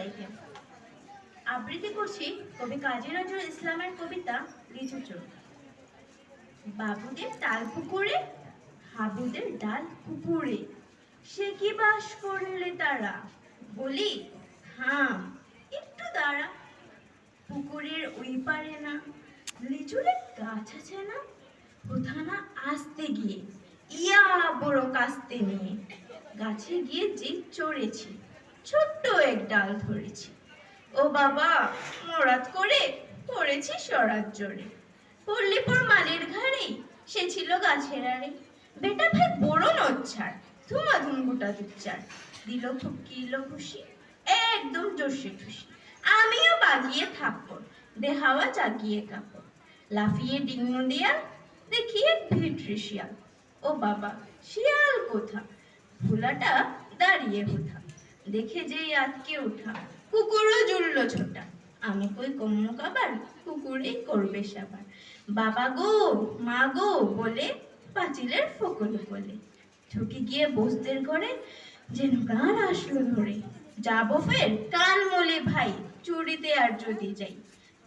Item. আবৃত্তি করছি কবি কাজী নজরুল ইসলামের কবিতা লিচু চোর। বাবুদের তাল পুকুরে, হাবুদের ডাল পুকুরে, সে কি বাস করলে তারা? বলি থাম, একটু দাঁড়া। পুকুরের ওই পারে না লিচুরের গাছ আছে না? কোথানা আসতে গিয়ে ইয়া বড় কাস্তে নিয়ে গাছে গিয়ে যে চড়েছি, ছোট্ট এক ডাল ধরেছি। ও বাবা, মরাত করে পড়েছি সরাত জোরে। পল্লীপুর মালির ঘাড়েই সে ছিল গাছের আড়ে। বেটা ভাই বড় নচ্ছার, ধুমাধুম গোটা দুচ্চার। দিল ঠুকিল খুশি, একদম জোশে খুশি। আমিও বাগিয়ে থাপ্পড়, দেহাওয়া জাগিয়ে কাপড়। লাফিয়ে ডিঙ্গ দিয়া দেখিয়ে ভিটরি শিয়াল। ও বাবা, শিয়াল কোথা? ভোলাটা দাঁড়িয়ে কোথা? দেখে যেই আটকে ওঠা, কুকুরও জুড়ল ছোটা। আমি কই কম্মু কাবার, কুকুরেই করবে সাবার। বাবা গো, মা গো বলে পাঁচিলের ফকল বলে ঢুকে গিয়ে বসদের ঘরে, যেন প্রাণ আসলো ধরে। যাবো ফের কান মলে ভাই, চুরিতে আর যদি যাই,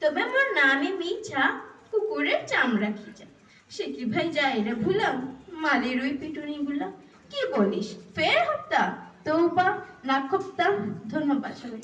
তবে মোর নামে মিছা, কুকুরের চামড়া খিচা। সে কি ভাই যায় রে ভুলাম, মালির ওই পিটুনি গুলা। কি বলিস ফের হত্যা? তৌবা না খোপ্তা। ধন্যবাদ সবাই।